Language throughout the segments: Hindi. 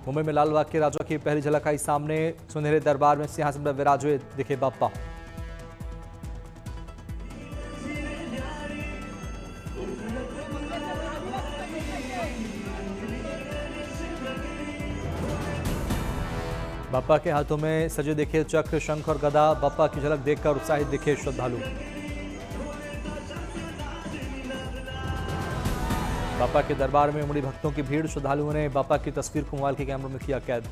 मुंबई में लालबाग के राजा की पहली झलक आई सामने। सुनहरे दरबार में सिंहासन पर विराजे दिखे बाप्पा। बाप्पा के हाथों में सजे दिखे चक्र, शंख और गदा। बाप्पा की झलक देखकर उत्साहित दिखे श्रद्धालु। बाप्पा के दरबार में उमड़ी भक्तों की भीड़। श्रद्धालुओं ने बाप्पा की तस्वीर को मोबाइल के कैमरों में किया कैद।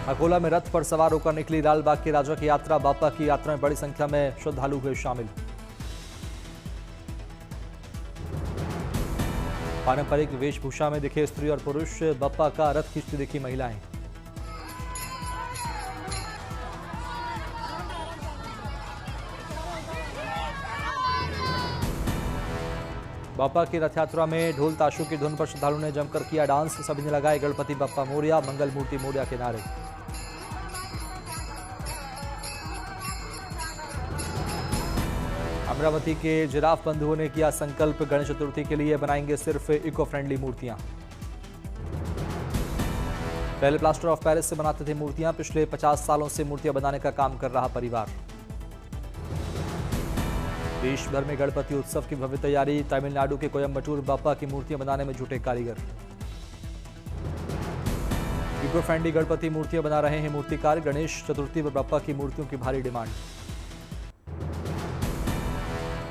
अकोला में रथ पर सवार होकर निकली लालबाग के राजा की यात्रा। बाप्पा की यात्रा में बड़ी संख्या में श्रद्धालु हुए शामिल। पारंपरिक वेशभूषा में दिखे स्त्री और पुरुष। बाप्पा का रथ खींचती दिखी महिलाएं। बाप्पा की रथ यात्रा में ढोल ताशों की धुन पर श्रद्धालुओं ने जमकर किया डांस। सभी ने लगाए गणपति बप्पा मोरिया, मंगल मूर्ति मोरिया के नारे। अमरावती के जिराफ बंधुओं ने किया संकल्प, गणेश चतुर्थी के लिए बनाएंगे सिर्फ इको फ्रेंडली मूर्तियां। पहले प्लास्टर ऑफ पेरिस से बनाते थे मूर्तियां। पिछले 50 सालों से मूर्तियां बनाने का काम कर रहा परिवार। देश भर में गणपति उत्सव की भव्य तैयारी। तमिलनाडु के कोयम्बटूर बाप्पा की मूर्तियां बनाने में जुटे कारीगर। इको फ्रेंडली गणपति मूर्तियां बना रहे हैं मूर्तिकार। गणेश चतुर्थी पर बाप्पा की मूर्तियों की भारी डिमांड।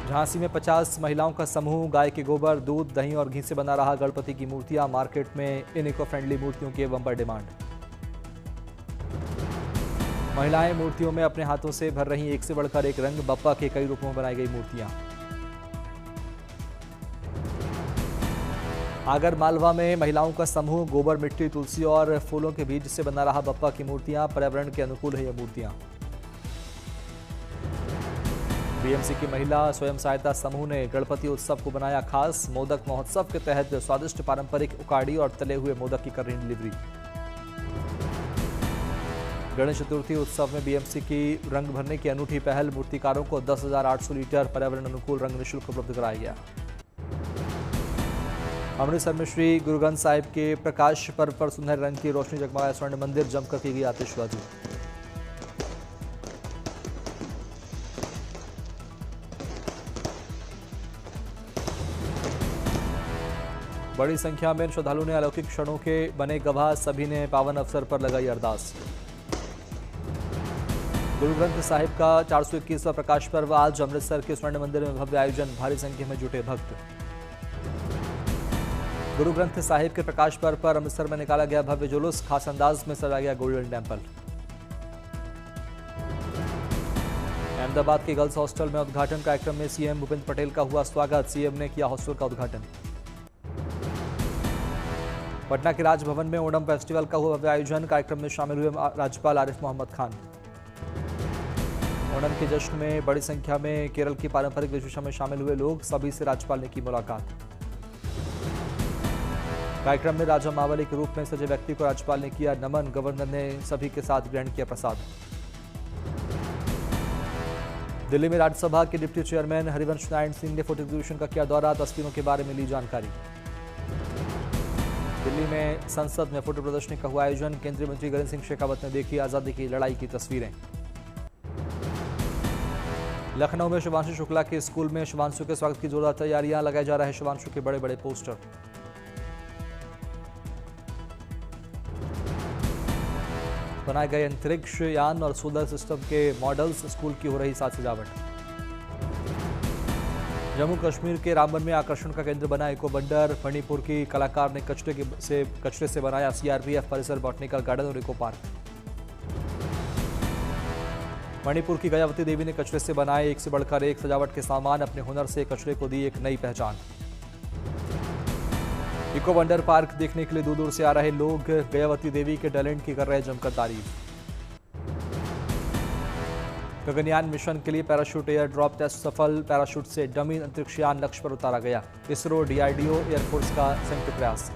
झांसी में 50 महिलाओं का समूह गाय के गोबर, दूध, दही और घी से बना रहा गणपति की मूर्तियां। मार्केट में इन इको फ्रेंडली मूर्तियों की बम्पर डिमांड। महिलाएं मूर्तियों में अपने हाथों से भर रही एक से बढ़कर एक रंग। बाप्पा के कई रूपों में बनाई गई मूर्तियां। आगर मालवा में महिलाओं का समूह गोबर, मिट्टी, तुलसी और फूलों के बीज से बना रहा बाप्पा की मूर्तियां। पर्यावरण के अनुकूल है ये मूर्तियां। बीएमसी की महिला स्वयं सहायता समूह ने गणपति उत्सव को बनाया खास। मोदक महोत्सव के तहत स्वादिष्ट पारंपरिक उकाड़ी और तले हुए मोदक की कर रही डिलीवरी। गणेश चतुर्थी उत्सव में बीएमसी की रंग भरने की अनूठी पहल। मूर्तिकारों को 10,800 लीटर पर्यावरण अनुकूल रंग निःशुल्क उपलब्ध कराया गया। अमृतसर में श्री गुरु ग्रंथ साहिब के प्रकाश पर्व पर सुनहरे रंग की रोशनी जगमगाया स्वर्ण मंदिर। जमकर की गई आतिशबाजी। बड़ी संख्या में श्रद्धालुओं ने अलौकिक क्षणों के बने गवाह। सभी ने पावन अवसर पर लगाई अरदास। गुरु ग्रंथ साहिब का 421वां प्रकाश पर्व आज। अमृतसर के स्वर्ण मंदिर में भव्य आयोजन। भारी संख्या में जुटे भक्त। गुरु ग्रंथ साहिब के प्रकाश पर्व पर अमृतसर में निकाला गया भव्य जुलूस। खास अंदाज में सजाया गया गोल्डन टेम्पल। अहमदाबाद के गर्ल्स हॉस्टल में उद्घाटन कार्यक्रम में सीएम भूपेंद्र पटेल का हुआ स्वागत। सीएम ने किया हॉस्टल का उद्घाटन। पटना के राजभवन में ओणम फेस्टिवल का हुआ भव्य आयोजन। कार्यक्रम में शामिल हुए राज्यपाल आरिफ मोहम्मद खान। ओणम के जश्न में बड़ी संख्या में केरल की पारंपरिक वेशभूषा में शामिल हुए लोग। सभी से राज्यपाल ने की मुलाकात। कार्यक्रम में राजा मावली के रूप में सजे व्यक्ति को राज्यपाल ने किया नमन। गवर्नर ने सभी के साथ ग्रहण किया प्रसाद। दिल्ली में राज्यसभा के डिप्टी चेयरमैन हरिवंश नारायण सिंह ने फोटो एग्जीबिशन का किया दौरा। तस्वीरों के बारे में ली जानकारी। दिल्ली में संसद में फोटो प्रदर्शनी का हुआ आयोजन। केंद्रीय मंत्री गजेंद्र सिंह शेखावत ने देखी आजादी की लड़ाई की तस्वीरें। लखनऊ में शुभांशु शुक्ला के स्कूल में शुभांशु के स्वागत की जोरदार तैयारियां। लगाए जा रहे हैं शुभांशु के बड़े बड़े पोस्टर। बनाए गए अंतरिक्ष यान और सोलर सिस्टम के मॉडल्स। स्कूल की हो रही साज सजावट। जम्मू कश्मीर के रामबन में आकर्षण का केंद्र बना इको बंडर। मणिपुर की कलाकार ने कचरे से बनाया सीआरपीएफ परिसर, बॉटनिकल गार्डन और इको पार्क। मणिपुर की गयावती देवी ने कचरे से बनाए एक से बढ़कर एक सजावट के सामान। अपने हुनर से कचरे को दी एक नई पहचान। इको वंडर पार्क देखने के लिए दूर दूर से आ रहे लोग। गयावती देवी के टैलेंट की कर रहे जमकर तारीफ। गगनयान मिशन के लिए पैराशूट एयर ड्रॉप टेस्ट सफल। पैराशूट से डमी अंतरिक्षयान लक्ष्य पर उतारा गया। इसरो, डीआरडीओ, एयरफोर्स का संयुक्त प्रयास।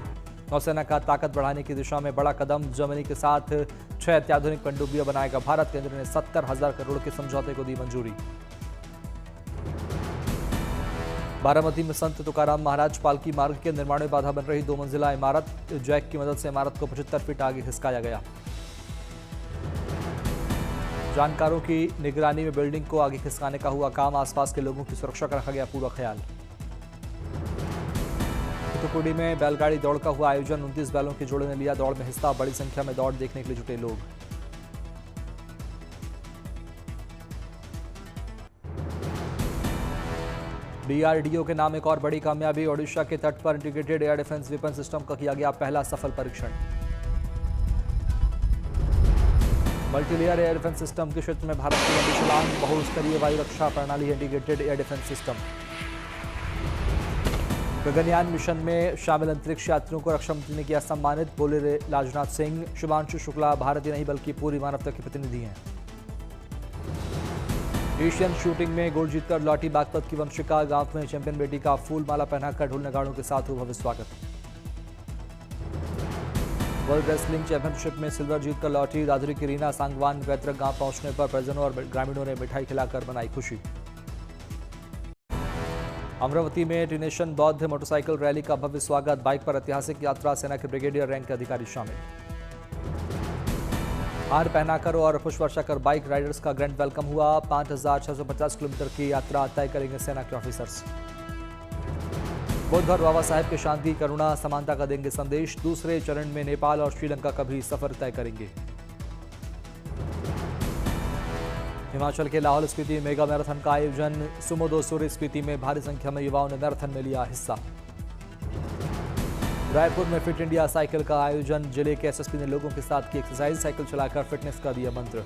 नौसेना का ताकत बढ़ाने की दिशा में बड़ा कदम। जर्मनी के साथ 6 अत्याधुनिक पनडुब्बियां बनाएगा भारत। केंद्र ने 70,000 करोड़ के समझौते को दी मंजूरी। बारामती में संत तुकाराम महाराज पालकी मार्ग के निर्माण में बाधा बन रही 2 मंजिला इमारत, जैक की मदद से इमारत को 75 फीट आगे खिसकाया गया। जानकारों की निगरानी में बिल्डिंग को आगे खिसकाने का हुआ काम, आसपास के लोगों की सुरक्षा का रखा गया पूरा ख्याल। तूतुकुड़ी में बैलगाड़ी दौड़ का हुआ आयोजन, 29 बैलों के जोड़े ने लिया दौड़ में हिस्सा, बड़ी संख्या में दौड़ देखने के लिए जुटे लोग। डीआरडीओ के नाम एक और बड़ी कामयाबी, ओडिशा के तट पर integrated air defence weapon system का किया गया पहला सफल परीक्षण। मल्टीलेयर एयर डिफेंस सिस्टम के क्षेत्र में भारत की लंबी छलांग, बहुस्तरीय वायु रक्षा प्रणाली integrated air defence system. Gaganyaan mission में शामिल अंतरिक्ष यात्रियों को रक्षा मंत्री ने किया सम्मानित, बोले राजनाथ सिंह। शुभांशु शुक्ला भारत ही नहीं बल्कि पूरी मानवता के प्रतिनिधि हैं। एशियन शूटिंग में गोल्ड जीतकर लौटी बागपत की वंशिका, गांव में चैंपियन बेटी का फूल माला पहनाकर ढोल नगाड़ों के साथ हुआ भव्य स्वागत। वर्ल्ड रेसलिंग चैंपियनशिप में सिल्वर जीतकर लौटी दादरी की रीना सांगवान, वैतरक गांव पहुंचने पर परिजनों और ग्रामीणों ने मिठाई खिलाकर मनाई खुशी। अमरावती में टिनेशन बौद्ध मोटरसाइकिल रैली का भव्य स्वागत, बाइक पर ऐतिहासिक यात्रा, सेना के ब्रिगेडियर रैंक के अधिकारी शामिल। हार पहनाकर और पुष्प वर्षा कर बाइक राइडर्स का ग्रैंड वेलकम हुआ, 5650 किलोमीटर की यात्रा तय करेंगे सेना के ऑफिसर्स। बुद्ध और बाबा साहेब के शांति, करुणा, समानता का देंगे संदेश, दूसरे चरण में नेपाल और श्रीलंका का भी सफर तय करेंगे। हिमाचल के लाहौल स्पीति मेगा मैराथन का आयोजन, सुमो 200 स्पीति में भारी संख्या में युवाओं ने मैराथन में लिया हिस्सा। रायपुर में फिट इंडिया साइकिल का आयोजन, जिले के एसएसपी ने लोगों के साथ की एक्सरसाइज, साइकिल चलाकर फिटनेस का दिया मंत्र।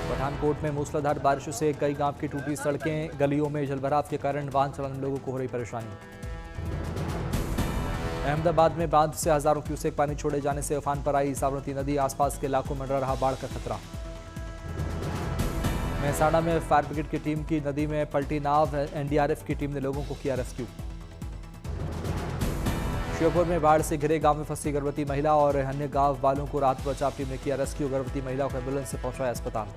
पठानकोट में मूसलाधार बारिश से कई गांव की टूटी सड़कें, गलियों में जलभराव के कारण वाहन चलाने लोगों को हो रही परेशानी। अहमदाबाद में बांध से हजारों क्यूसेक पानी छोड़े जाने से उफान पर आई साबरमती नदी, आसपास के इलाकों में मंडरा रहा बाढ़ का खतरा। मेहसाणा में फायर ब्रिगेड की टीम की नदी में पलटी नाव, एनडीआरएफ की टीम ने लोगों को किया रेस्क्यू। श्योपुर में बाढ़ से घिरे गांव में फंसी गर्भवती महिला और अन्य गांव वालों को राहत बचाव टीम ने किया रेस्क्यू, गर्भवती महिला को एम्बुलेंस से पहुंचाया अस्पताल।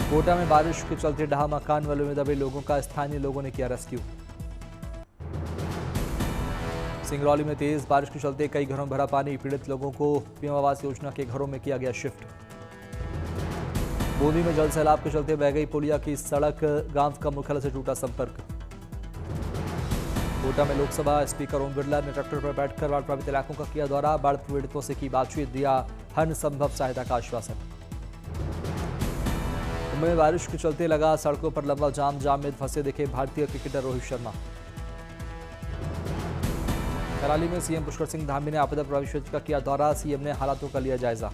कोटा में बारिश के चलते ढहा मकान वालों में दबे लोगों का स्थानीय लोगों ने किया रेस्क्यू। सिंगरौली में तेज बारिश के चलते कई घरों में भरा पानी, पीड़ित लोगों को पीएम आवास योजना के घरों में किया गया शिफ्ट। बूंदी में जल सैलाब के चलते बह गई पुलिया की सड़क, गांव का मुख्यालय से टूटा संपर्क। कोटा में लोकसभा स्पीकर ओम बिरला ने ट्रैक्टर पर बैठकर बाढ़ प्रभावित इलाकों का किया दौरा, बाढ़ पीड़ितों से की बातचीत, दिया हर संभव सहायता का आश्वासन। मुंबई में बारिश के चलते लगा सड़कों पर लंबा जाम में फंसे दिखे भारतीय क्रिकेटर रोहित शर्मा। कराली में सीएम पुष्कर सिंह धामी ने आपदा प्रभावित क्षेत्र का किया दौरा, सीएम ने हालातों का लिया जायजा।